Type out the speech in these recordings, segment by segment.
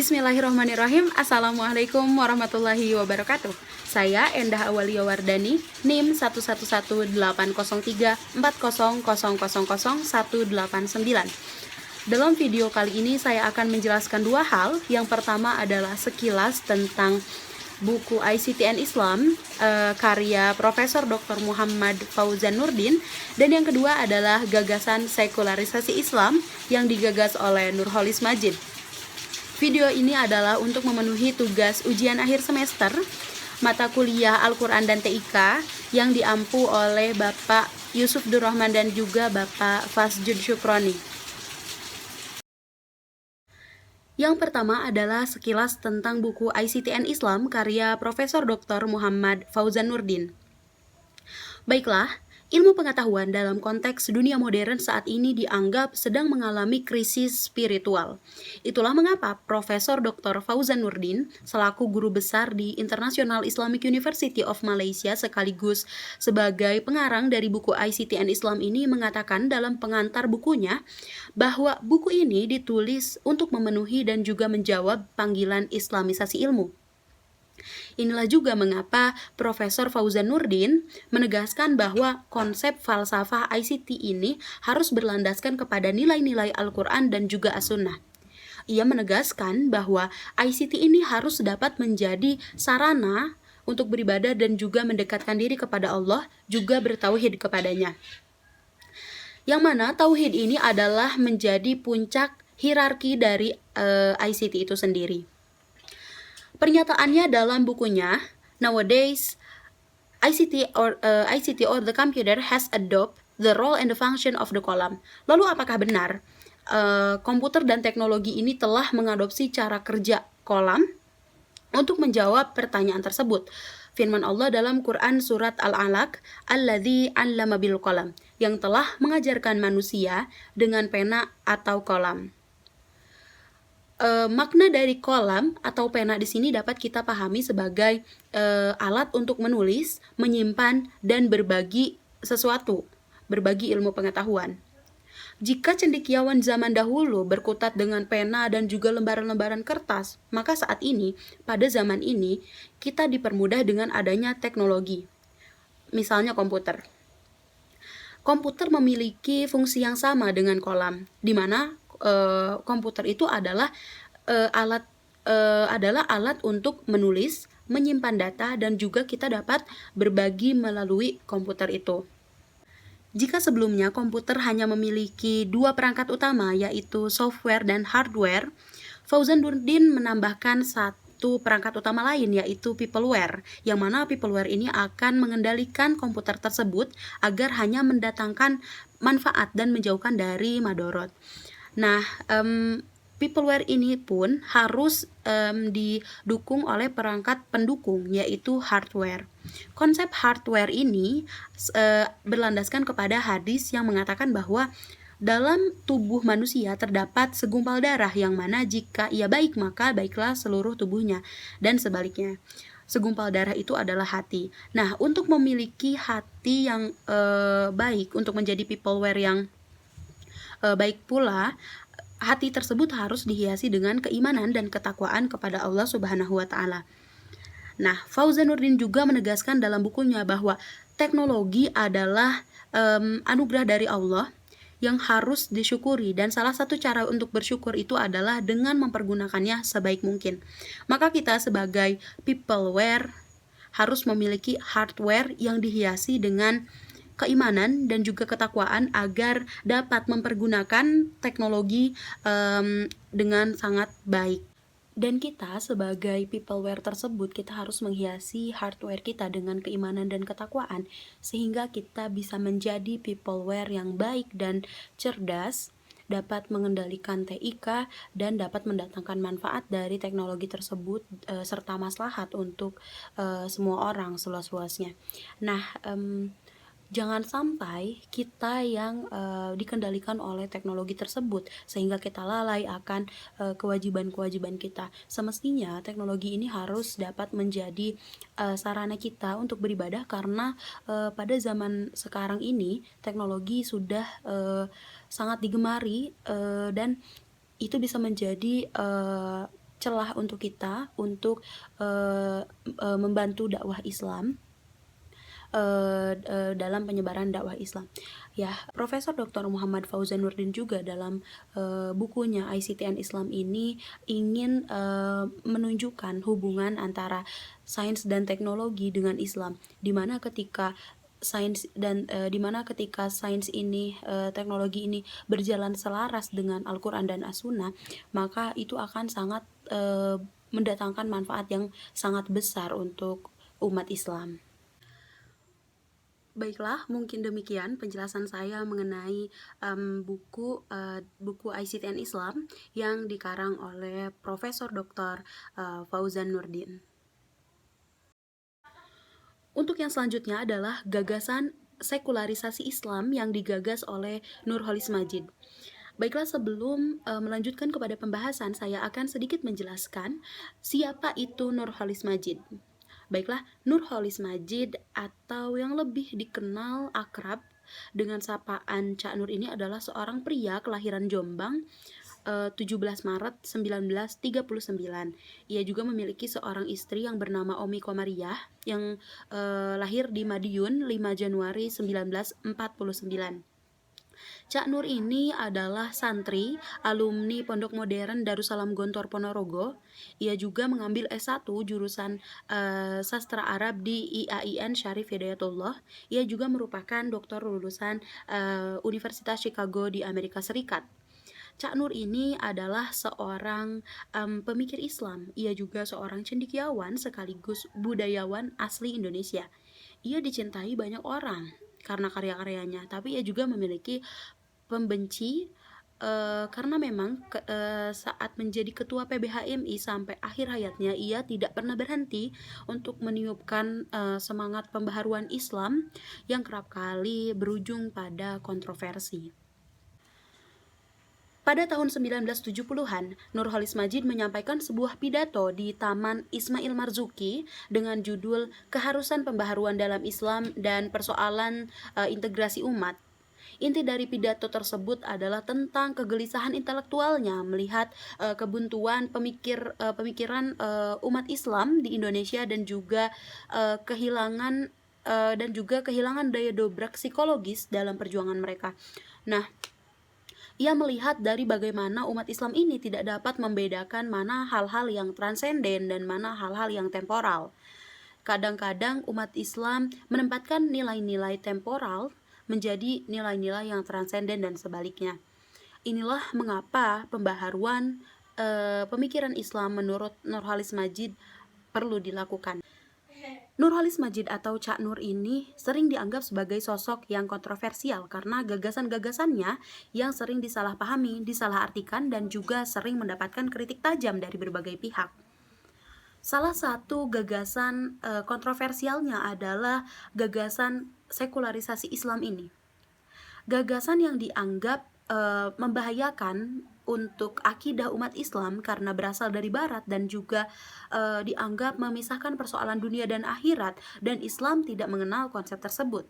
Bismillahirrahmanirrahim. Assalamualaikum warahmatullahi wabarakatuh. Saya Endah Awalia Wardani, NIM 111808340000189. Dalam video kali ini saya akan menjelaskan dua hal. Yang pertama adalah sekilas tentang buku ICTN Islam karya Profesor Dr. Muhammad Fauzan Nurdin, dan yang kedua adalah gagasan sekularisasi Islam yang digagas oleh Nurholis Majid. Video ini adalah untuk memenuhi tugas ujian akhir semester mata kuliah Al-Quran dan TIK yang diampu oleh Bapak Yusuf Durrahman dan juga Bapak Fasjud Syukroni. Yang pertama adalah sekilas tentang buku ICTN Islam karya Profesor Dr. Muhammad Fauzan Nurdin. Baiklah, ilmu pengetahuan dalam konteks dunia modern saat ini dianggap sedang mengalami krisis spiritual. Itulah mengapa Profesor Dr. Fauzan Nurdin selaku guru besar di International Islamic University of Malaysia sekaligus sebagai pengarang dari buku ICTN Islam ini mengatakan dalam pengantar bukunya bahwa buku ini ditulis untuk memenuhi dan juga menjawab panggilan Islamisasi ilmu. Inilah juga mengapa Profesor Fauzan Nurdin menegaskan bahwa konsep falsafah ICT ini harus berlandaskan kepada nilai-nilai Al-Quran dan juga As-Sunnah. Ia menegaskan bahwa ICT ini harus dapat menjadi sarana untuk beribadah dan juga mendekatkan diri kepada Allah, juga bertauhid kepadanya. Yang mana tauhid ini adalah menjadi puncak hierarki dari ICT itu sendiri. Pernyataannya dalam bukunya, nowadays ICT or the computer has adopt the role and the function of the column. Lalu apakah benar komputer dan teknologi ini telah mengadopsi cara kerja kolam untuk menjawab pertanyaan tersebut? Firman Allah dalam Quran surat Al-Alaq, alladzi 'allama bil qalam, yang telah mengajarkan manusia dengan pena atau kolam. Makna dari kolam atau pena di sini dapat kita pahami sebagai alat untuk menulis, menyimpan, dan berbagi sesuatu, berbagi ilmu pengetahuan. Jika cendekiawan zaman dahulu berkutat dengan pena dan juga lembaran-lembaran kertas, maka saat ini, pada zaman ini, kita dipermudah dengan adanya teknologi. Misalnya komputer. Komputer memiliki fungsi yang sama dengan kolam, di mana komputer itu adalah alat untuk menulis, menyimpan data, dan juga kita dapat berbagi melalui komputer itu. Jika sebelumnya komputer hanya memiliki dua perangkat utama, yaitu software dan hardware, Fauzan Nurdin menambahkan satu perangkat utama lain, yaitu peopleware, yang mana peopleware ini akan mengendalikan komputer tersebut agar hanya mendatangkan manfaat dan menjauhkan dari madorot. Nah, peopleware ini pun harus didukung oleh perangkat pendukung, yaitu hardware. Konsep hardware ini berlandaskan kepada hadis yang mengatakan bahwa dalam tubuh manusia terdapat segumpal darah yang mana jika ia baik maka baiklah seluruh tubuhnya, dan sebaliknya. Segumpal darah itu adalah hati. Nah, untuk memiliki hati yang baik, untuk menjadi peopleware yang baik pula, hati tersebut harus dihiasi dengan keimanan dan ketakwaan kepada Allah Subhanahu wa Ta'ala. Nah, Fauzan Nurdin juga menegaskan dalam bukunya bahwa teknologi adalah anugerah dari Allah yang harus disyukuri, dan salah satu cara untuk bersyukur itu adalah dengan mempergunakannya sebaik mungkin. Maka kita sebagai peopleware harus memiliki hardware yang dihiasi dengan keimanan dan juga ketakwaan agar dapat mempergunakan teknologi dengan sangat baik. Dan kita sebagai peopleware tersebut, kita harus menghiasi hardware kita dengan keimanan dan ketakwaan sehingga kita bisa menjadi peopleware yang baik dan cerdas, dapat mengendalikan TIK dan dapat mendatangkan manfaat dari teknologi tersebut serta maslahat untuk semua orang seluas-luasnya. Nah, jangan sampai kita yang dikendalikan oleh teknologi tersebut sehingga kita lalai akan kewajiban-kewajiban kita. Semestinya teknologi ini harus dapat menjadi sarana kita untuk beribadah, karena pada zaman sekarang ini teknologi sudah sangat digemari dan itu bisa menjadi celah untuk kita untuk membantu dakwah Islam, dalam penyebaran dakwah Islam. Ya, Profesor Dr. Muhammad Fauzan Nurdin juga dalam bukunya ICTN Islam ini ingin menunjukkan hubungan antara sains dan teknologi dengan Islam, di mana ketika sains ini, teknologi ini berjalan selaras dengan Al-Quran dan As-Sunnah, maka itu akan sangat mendatangkan manfaat yang sangat besar untuk umat Islam. Baiklah, mungkin demikian penjelasan saya mengenai buku ICTN Islam yang dikarang oleh Profesor Dr. Fauzan Nurdin. Untuk yang selanjutnya adalah gagasan sekularisasi Islam yang digagas oleh Nurholis Majid. Baiklah, sebelum melanjutkan kepada pembahasan, saya akan sedikit menjelaskan siapa itu Nurholis Majid. Baiklah, Nurholis Majid atau yang lebih dikenal akrab dengan sapaan Cak Nur ini adalah seorang pria kelahiran Jombang 17 Maret 1939. Ia juga memiliki seorang istri yang bernama Omi Komariah yang lahir di Madiun 5 Januari 1949. Cak Nur ini adalah santri, alumni Pondok Modern Darussalam Gontor Ponorogo. Ia juga mengambil S1 jurusan Sastra Arab di IAIN Syarif Hidayatullah. Ia juga merupakan doktor lulusan Universitas Chicago di Amerika Serikat. Cak Nur ini adalah seorang pemikir Islam. Ia juga seorang cendekiawan sekaligus budayawan asli Indonesia. Ia dicintai banyak orang karena karya-karyanya, tapi ia juga memiliki pembenci karena memang saat menjadi ketua PBHMI sampai akhir hayatnya ia tidak pernah berhenti untuk meniupkan semangat pembaharuan Islam yang kerap kali berujung pada kontroversi. Pada tahun 1970-an, Nurholis Majid menyampaikan sebuah pidato di Taman Ismail Marzuki dengan judul Keharusan Pembaharuan dalam Islam dan Persoalan Integrasi Umat. Inti dari pidato tersebut adalah tentang kegelisahan intelektualnya melihat kebuntuan pemikiran umat Islam di Indonesia dan juga kehilangan daya dobrak psikologis dalam perjuangan mereka. Nah, ia melihat dari bagaimana umat Islam ini tidak dapat membedakan mana hal-hal yang transenden dan mana hal-hal yang temporal. Kadang-kadang umat Islam menempatkan nilai-nilai temporal menjadi nilai-nilai yang transenden dan sebaliknya. Inilah mengapa pembaharuan pemikiran Islam menurut Nurholis Majid perlu dilakukan. Nurholis Majid atau Cak Nur ini sering dianggap sebagai sosok yang kontroversial karena gagasan-gagasannya yang sering disalahpahami, disalahartikan, dan juga sering mendapatkan kritik tajam dari berbagai pihak. Salah satu gagasan kontroversialnya adalah gagasan sekularisasi Islam ini. Gagasan yang dianggap membahayakan untuk akidah umat Islam karena berasal dari barat dan juga dianggap memisahkan persoalan dunia dan akhirat, dan Islam tidak mengenal konsep tersebut.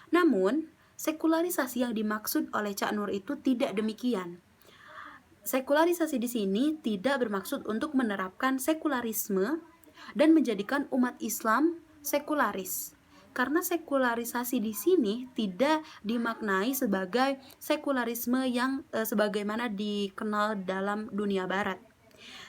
Namun, sekularisasi yang dimaksud oleh Cak Nur itu tidak demikian. Sekularisasi di sini tidak bermaksud untuk menerapkan sekularisme dan menjadikan umat Islam sekularis. Karena sekularisasi di sini tidak dimaknai sebagai sekularisme yang sebagaimana dikenal dalam dunia barat.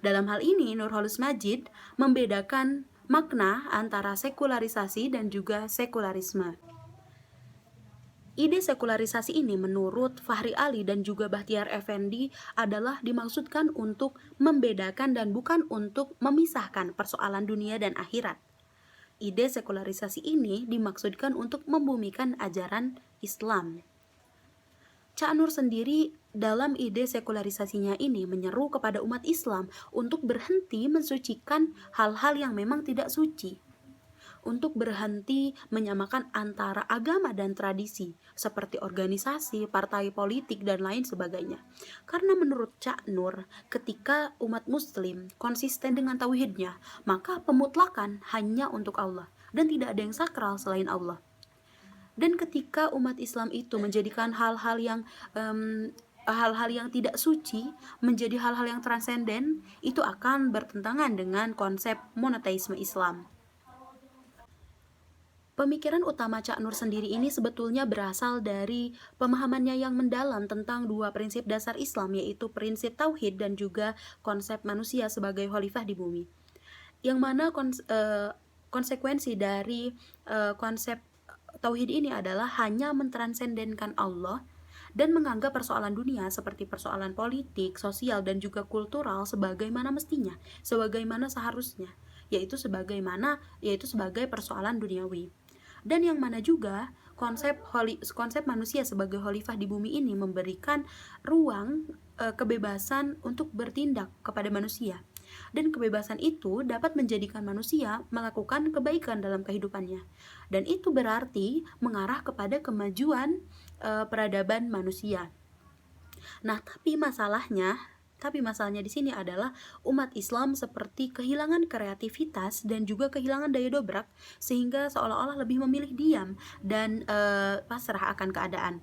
Dalam hal ini, Nurholis Majid membedakan makna antara sekularisasi dan juga sekularisme. Ide sekularisasi ini menurut Fahri Ali dan juga Bahtiar Effendi adalah dimaksudkan untuk membedakan dan bukan untuk memisahkan persoalan dunia dan akhirat. Ide sekularisasi ini dimaksudkan untuk membumikan ajaran Islam. Cak Nur sendiri dalam ide sekularisasinya ini menyeru kepada umat Islam untuk berhenti mensucikan hal-hal yang memang tidak suci, untuk berhenti menyamakan antara agama dan tradisi seperti organisasi, partai politik, dan lain sebagainya. Karena menurut Cak Nur, ketika umat muslim konsisten dengan tauhidnya, maka pemutlakan hanya untuk Allah dan tidak ada yang sakral selain Allah. Dan ketika umat Islam itu menjadikan hal-hal yang hal-hal yang tidak suci menjadi hal-hal yang transenden, itu akan bertentangan dengan konsep monoteisme Islam. Pemikiran utama Cak Nur sendiri ini sebetulnya berasal dari pemahamannya yang mendalam tentang dua prinsip dasar Islam, yaitu prinsip tauhid dan juga konsep manusia sebagai khalifah di bumi. Yang mana konsekuensi dari konsep tauhid ini adalah hanya mentransendenkan Allah dan menganggap persoalan dunia seperti persoalan politik, sosial, dan juga kultural sebagaimana mestinya, sebagaimana seharusnya, yaitu sebagai persoalan duniawi. Dan yang mana juga konsep manusia sebagai khalifah di bumi ini memberikan ruang kebebasan untuk bertindak kepada manusia. Dan kebebasan itu dapat menjadikan manusia melakukan kebaikan dalam kehidupannya. Dan itu berarti mengarah kepada kemajuan peradaban manusia. Nah, tapi masalahnya di sini adalah umat Islam seperti kehilangan kreativitas dan juga kehilangan daya dobrak, sehingga seolah-olah lebih memilih diam dan pasrah akan keadaan.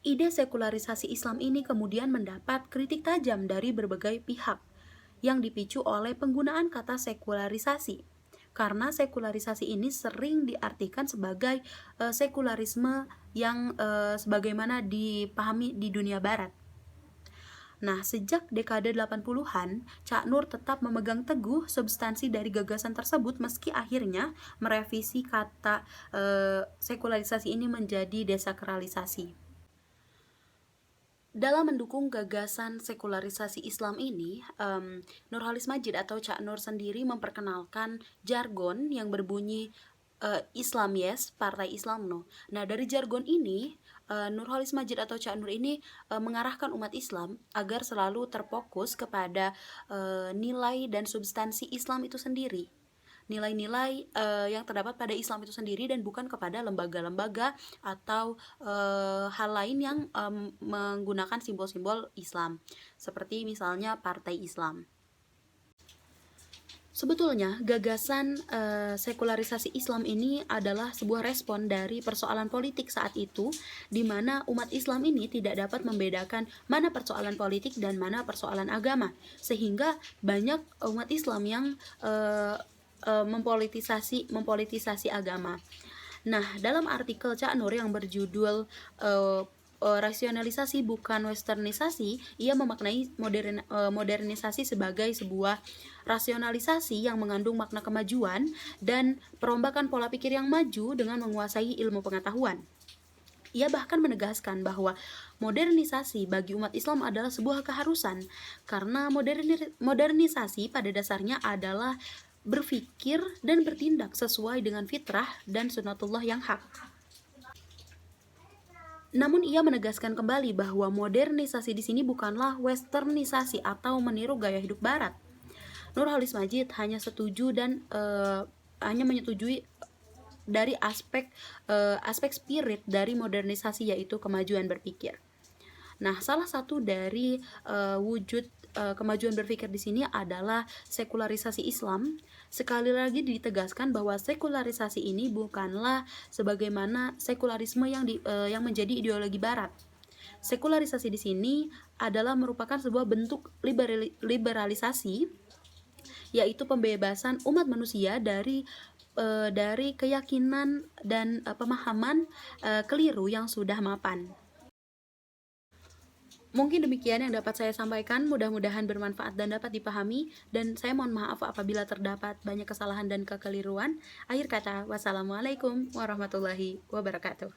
Ide sekularisasi Islam ini kemudian mendapat kritik tajam dari berbagai pihak yang dipicu oleh penggunaan kata sekularisasi. Karena sekularisasi ini sering diartikan sebagai sekularisme yang sebagaimana dipahami di dunia barat. Nah, sejak dekade 80-an, Cak Nur tetap memegang teguh substansi dari gagasan tersebut meski akhirnya merevisi kata sekularisasi ini menjadi desakralisasi. Dalam mendukung gagasan sekularisasi Islam ini, Nurholis Madjid atau Cak Nur sendiri memperkenalkan jargon yang berbunyi Islam yes, Partai Islam no. Nah, dari jargon ini, Nurholis Madjid atau Cak Nur ini mengarahkan umat Islam agar selalu terfokus kepada nilai dan substansi Islam itu sendiri. Nilai-nilai yang terdapat pada Islam itu sendiri dan bukan kepada lembaga-lembaga atau hal lain yang menggunakan simbol-simbol Islam, seperti misalnya Partai Islam. Sebetulnya gagasan sekularisasi Islam ini adalah sebuah respon dari persoalan politik saat itu, di mana umat Islam ini tidak dapat membedakan mana persoalan politik dan mana persoalan agama, sehingga banyak umat Islam yang mempolitisasi agama. Nah, dalam artikel Cak Nur yang berjudul rasionalisasi bukan westernisasi, ia memaknai modernisasi sebagai sebuah rasionalisasi yang mengandung makna kemajuan dan perombakan pola pikir yang maju dengan menguasai ilmu pengetahuan. Ia bahkan menegaskan bahwa modernisasi bagi umat Islam adalah sebuah keharusan, karena modernisasi pada dasarnya adalah berpikir dan bertindak sesuai dengan fitrah dan sunatullah yang hak. Namun ia menegaskan kembali bahwa modernisasi di sini bukanlah westernisasi atau meniru gaya hidup barat. Nurholis Madjid hanya menyetujui dari aspek spirit dari modernisasi, yaitu kemajuan berpikir. Nah, salah satu dari wujud kemajuan berpikir di sini adalah sekularisasi Islam. Sekali lagi ditegaskan bahwa sekularisasi ini bukanlah sebagaimana sekularisme yang menjadi ideologi barat. Sekularisasi di sini adalah merupakan sebuah bentuk liberalisasi, yaitu pembebasan umat manusia dari keyakinan dan pemahaman keliru yang sudah mapan. Mungkin demikian yang dapat saya sampaikan, mudah-mudahan bermanfaat dan dapat dipahami, dan saya mohon maaf apabila terdapat banyak kesalahan dan kekeliruan. Akhir kata, wassalamualaikum warahmatullahi wabarakatuh.